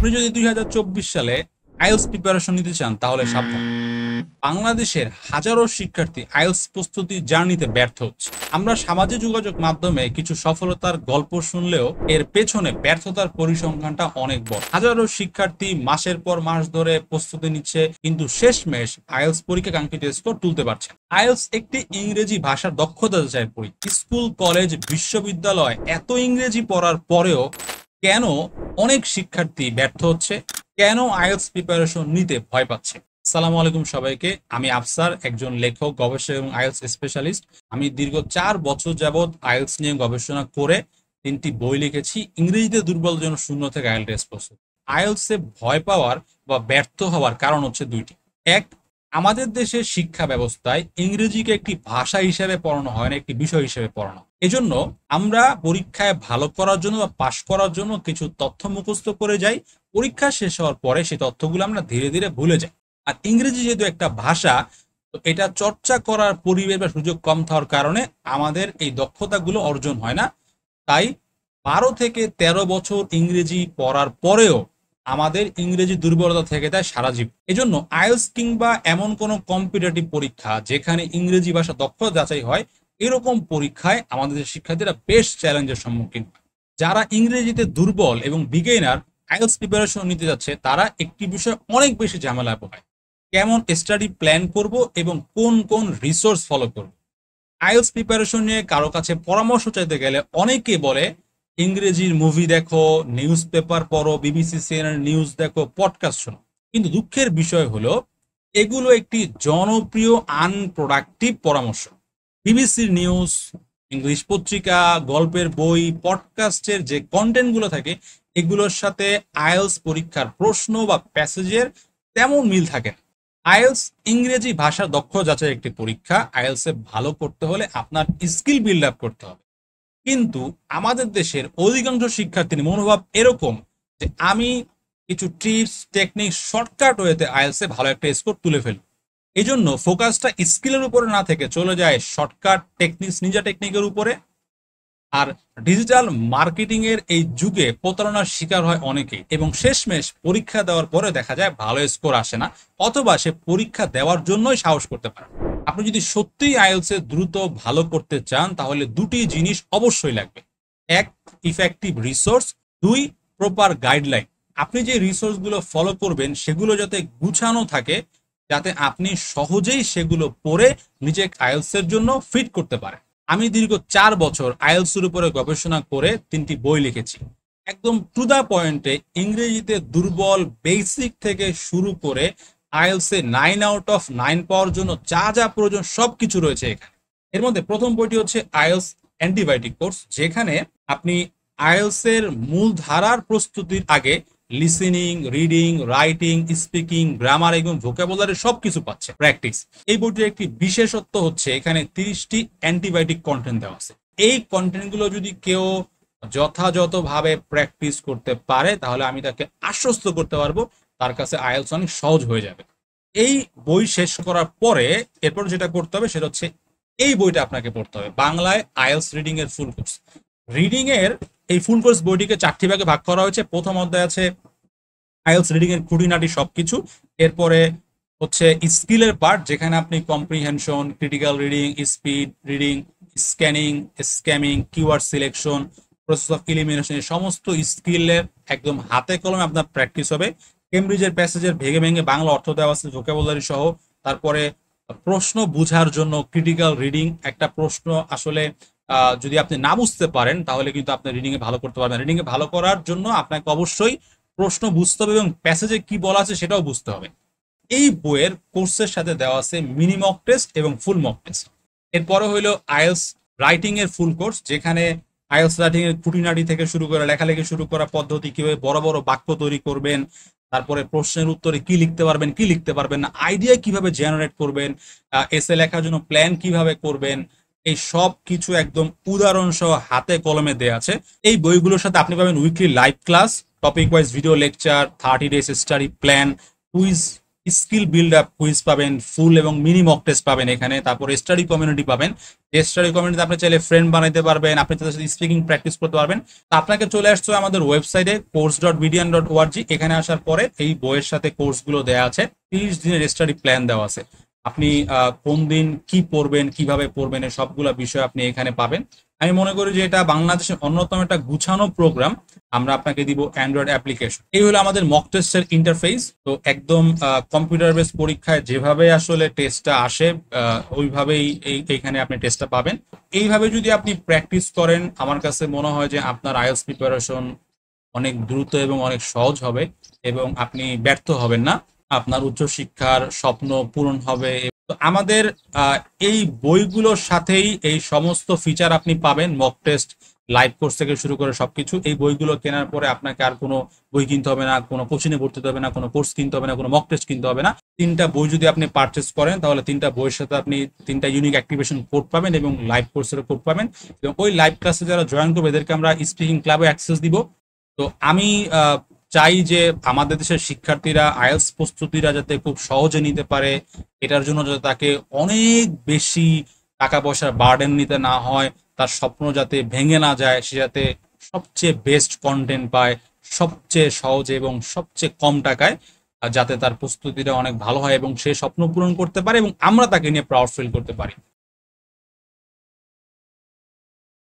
আপনি যদি 2024 সালে আইএলটিএস প্রিপারেশন নিতে চান তাহলে সাবধান। বাংলাদেশের হাজারো শিক্ষার্থী আইএলটিএস প্রস্তুতি জার্নিতে ব্যর্থ হচ্ছে। আমরা সামাজিক যোগাযোগ মাধ্যমে কিছু সফলতার গল্প শুনলেও এর পেছনে ব্যর্থতার পরিসংখ্যানটা অনেক বড়। হাজারো শিক্ষার্থী মাসের পর মাস ধরে প্রস্তুতি নিচ্ছে, কিন্তু শেষমেশ আইএলটিএস পরীক্ষা কাঙ্ক্ষিত স্কোর তুলতে পারছে না। আইএলটিএস একটি ইংরেজি ভাষার দক্ষতা যাচাই পরীক্ষা। স্কুল, কলেজ, বিশ্ববিদ্যালয় এত ইংরেজি পড়ার পরেও কেন অনেক শিক্ষার্থী ব্যর্থ হচ্ছে? কেন আইএলটিএস প্রিপারেশন নিতে ভয় পাচ্ছে? আসসালামু আলাইকুম সবাইকে, আমি আফসার, একজন লেখক, গবেষক এবং আইএলটিএস স্পেশালিস্ট। আমি দীর্ঘ 4 বছর যাবৎ আইএলটিএস নিয়ে গবেষণা করে 3টি বই লিখেছি। ইংরেজিতে দুর্বল জন্য শূন্য থেকে আইএলটিএস প্রস্তুত। আইএলটিএসে ভয় পাওয়ার বা ব্যর্থ হওয়ার কারণ হচ্ছে দুইটি। এক, আমাদের দেশের শিক্ষা ব্যবস্থায় ইংরেজিকে একটি ভাষা হিসেবে পড়ানো হয় না, একটি বিষয় হিসেবে পড়ানো। এজন্য আমরা পরীক্ষায় ভালো করার জন্য বা পাশ করার জন্য কিছু তথ্য মুখস্থ করে যাই। পরীক্ষা শেষ হওয়ার পরে সেই তথ্যগুলো আমরা ধীরে ধীরে ভুলে যাই। আর ইংরেজি যেহেতু একটা ভাষা, তো এটা চর্চা করার পরিবেশ বা সুযোগ কম থাকার কারণে আমাদের এই দক্ষতাগুলো অর্জন হয় না। তাই 12 থেকে 13 বছর ইংরেজি পড়ার পরেও আমাদের ইংরেজি দুর্বলতা থেকে যায় সারা জীবন। এজন্য আইএলটিএস কিংবা এমন কোনো কম্পিটিটিভ পরীক্ষা যেখানে ইংরেজি ভাষা দক্ষতা যাচাই হয়, এরকম পরীক্ষায় আমাদের শিক্ষার্থীরা বেশ চ্যালেঞ্জের সম্মুখীন হয়। যারা ইংরেজিতে দুর্বল এবং বিগিনার আইএলটিএস প্রিপারেশন নিতে যাচ্ছে, তারা একটি বিষয় অনেক বেশি ঝামেলা পোহায়: কেমন স্টাডি প্ল্যান করব এবং কোন কোন রিসোর্স ফলো করব। আইএলটিএস প্রিপারেশন নিয়ে কারো কাছে পরামর্শ চাইতে গেলে অনেকে বলে ইংরেজির মুভি দেখো, নিউজ পেপার পড়ো, বিবিসি, সিএনএন নিউজ দেখো, পডকাস্ট শোনো। কিন্তু দুঃখের বিষয় হলো এগুলো একটি জনপ্রিয় আনপ্রোডাক্টিভ পরামর্শ। বিবিসির নিউজ, ইংলিশ পত্রিকা, গল্পের বই, পডকাস্টের যে কন্টেন্টগুলো থাকে, এগুলোর সাথে আইএলটিএস পরীক্ষার প্রশ্ন বা প্যাসেজের তেমন মিল থাকে না। আইএলটিএস ইংরেজি ভাষার দক্ষতা যাচাই একটি পরীক্ষা। আইএলটিএস এ ভালো করতে হলে আপনার স্কিল বিল্ড আপ করতে হবে। কিন্তু আমাদের দেশের অধিকাংশ শিক্ষার্থীর মনোভাব এরকম যে আমি কিছু টিপস, টেকনিক, শর্টকাট ওয়েতে আইএলটিএস এ ভালো একটা স্কোর তুলে ফেলব। এই জন্য ফোকাসটা স্কিলের উপরে না থেকে চলে যায় শর্টকাট টেকনিক্স, নিনজা টেকনিকের উপরে। আর ডিজিটাল মার্কেটিং এর এই যুগে প্রতারণার শিকার হয় অনেকেই, এবং শেষমেশ পরীক্ষা দেওয়ার পরে দেখা যায় ভালো স্কোর আসে না, অথবা সে পরীক্ষা দেওয়ার জন্যই সাহস করতে পারে। আপনি যদি সত্যিই আইএলটিএস এ দ্রুত ভালো করতে চান তাহলে দুটি জিনিস অবশ্যই লাগবে: এক, ইফেক্টিভ রিসোর্স; দুই, প্রপার গাইডলাইন। আপনি যে রিসোর্সগুলো ফলো করবেন সেগুলো যাতে গুছানো থাকে, যাতে আপনি সহজেই সেগুলো পড়ে নিজেকে আইএলটিএস এর জন্য ফিট করতে পারেন। আমি দীর্ঘ 4 বছর আইএলটিএস এর উপরে গবেষণা করে 3টি বই লিখেছি। একদম টু দা পয়েন্টে ইংরেজিতে দুর্বল বেসিক থেকে শুরু করে আইএলটিএস এ 9 আউট অফ 9 পাওয়ার জন্য যা যা প্রয়োজন সবকিছু রয়েছে এখানে। এর মধ্যে প্রথম বইটি হচ্ছে আইএলটিএস অ্যান্টিবায়োটিক কোর্স, যেখানে আপনি আইএলটিএস এর মূল ধারার প্রস্তুতির আগে listening, reading, writing, speaking, grammar এবং ভোকাবুলারি সবকিছু পাচ্ছে প্র্যাকটিস। এই বইটির একটি বিশেষত্ব হচ্ছে এখানে 30টি অ্যান্টিবায়োটিক কন্টেন্ট দেওয়া আছে। এই কন্টেন্টগুলো যদি কেউ যথাযথভাবে প্র্যাকটিস করতে পারে তাহলে আমি তাকে আশ্বস্ত করতে পারবো তার কাছে আইএলটিএস অনেক সহজ হয়ে যাবে। এই বই শেষ করার পরে এরপর যেটা করতে হবে সেটা হচ্ছে এই বইটা আপনাকে পড়তে হবে, বাংলায় আইএলটিএস রিডিং এর ফুল কোর্স। রিডিং এর এই ফুল কোর্স বইটিকে 4টি ভাগে ভাগ করা হয়েছে। প্রথম অধ্যায় আছে আইএলটিএস রিডিং এর খুঁটিনাটি সবকিছু। এরপরে হচ্ছে স্কিলের পার্ট, যেখানে আপনি comprehension, critical reading, speed reading, scanning, scamming, keyword selection, process of elimination, সমস্ত স্কিলের একদম হাতে কলমে আপনার প্র্যাকটিস হবে। কেমব্রিজের প্যাসেজের ভেঙে ভেঙে বাংলা অর্থ দেওয়া আছে, ভোকাবুলারি সহ। তারপরে প্রশ্ন বুঝার জন্য ক্রিটিক্যাল রিডিং, একটা প্রশ্ন আসলে যদি আপনি না বুঝতে পারেন তাহলে কিন্তু আপনি রিডিং এ ভালো করতে পারবেন। রিডিং এ ভালো করার জন্য আপনাকে অবশ্যই প্রশ্ন বুঝতে হবে এবং প্যাসেজে কি বলা আছে সেটাও বুঝতে হবে। এই বইয়ের কোর্সের সাথে দেওয়া আছে মিনি মক টেস্ট এবং ফুল মক টেস্ট। এরপরে হইলো আইএলটিএস রাইটিং এর ফুল কোর্স, যেখানে আইএলটিএস রাইটিং এর খুঁটিনাটি থেকে শুরু করে লেখালেখি শুরু করা পদ্ধতি, কিভাবে বড় বড় বাক্য তৈরি করবেন, তারপরে প্রশ্নের উত্তরে কি লিখতে পারবেন, কি লিখতে পারবেন না, আইডিয়া কিভাবে জেনারেট করবেন, এসে লেখার জন্য প্ল্যান কিভাবে করবেন, এই সব কিছু একদম উদাহরণ সহ হাতে কলমে দেয়া আছে। এই বইগুলোর সাথে আপনি পাবেন weekly live class, topic wise video lecture, 30 days study plan, quiz skill build up quiz পাবেন, ফুল এবং মিনি মক টেস্ট পাবেন এখানে, তারপর স্টাডি কমিউনিটি পাবেন। স্টাডি কমিউনিটিতে আপনি চাইলে ফ্রেন্ড বানাইতে পারবেন, আপনি তাদের সাথে স্পিকিং প্র্যাকটিস করতে পারবেন। তো আপনাকে চলে আসছে আমাদের ওয়েবসাইটে course.bdn.org। এখানে আসার পরে এই বইয়ের সাথে কোর্সগুলো দেওয়া আছে, 30 দিনের স্টাডি প্ল্যান দেওয়া আছে। আপনি কোন দিন কি পড়বেন, কিভাবে পড়বেন, এই সবগুলো বিষয় আপনি এখানে পাবেন। আমি মনে করি যে এটা বাংলাদেশের অন্যতম একটা গুছানো প্রোগ্রাম। আমরা আপনাকে দিব অ্যান্ড্রয়েড অ্যাপ্লিকেশন। এই হলো আমাদের মক টেস্টের ইন্টারফেস। তো একদম কম্পিউটার বেস পরীক্ষায় যেভাবে আসলে টেস্টটা আসে ওইভাবেই এইখানে আপনি টেস্টটা পাবেন। এইভাবে যদি আপনি প্র্যাকটিস করেন, আমার কাছে মনে হয় যে আপনার আইএলটিএস প্রিপারেশন অনেক দ্রুত এবং অনেক সহজ হবে এবং আপনি ব্যর্থ হবেন না। আপনার উচ্চশিক্ষার স্বপ্ন পূরণ হবে। তো আমাদের আহ, এই বইগুলোর সাথেই এই সমস্ত ফিচার আপনি পাবেন, মক টেস্ট, লাইভ কোর্স থেকে শুরু করে সবকিছু। এই বইগুলো কেনার পরে আপনাকে আর কোনো বই কিনতে হবে না, কোনো কোচিংয়ে ভর্তি হতে হবে না, কোনো কোর্স কিনতে হবে না, কোনো মক টেস্ট কিনতে হবে না। 3টা বই যদি আপনি পারচেস করেন তাহলে 3টা বইয়ের সাথে আপনি 3টা ইউনিক অ্যাক্টিভেশন কোড পাবেন এবং লাইভ কোর্সের কোড পাবেন। এবং ওই লাইভ ক্লাসে যারা জয়েন করবে এদেরকে আমরা স্পিকিং ক্লাবে অ্যাক্সেস দিব। তো আমি চাই যে আমাদের দেশের শিক্ষার্থীরা আইএলটিএস প্রস্তুতিরা যাতে খুব সহজে নিতে পারে, এটার জন্য যাতে তাকে অনেক বেশি টাকা পয়সার বার্ডেন নিতে না হয়, তার স্বপ্ন যাতে ভেঙে না যায়, সে যাতে সবচেয়ে বেস্ট কন্টেন্ট পায় সবচেয়ে সহজে এবং সবচেয়ে কম টাকায়, যাতে তার প্রস্তুতিটা অনেক ভালো হয় এবং সে স্বপ্ন পূরণ করতে পারে এবং আমরা তাকে নিয়ে প্রাউড ফিল করতে পারি।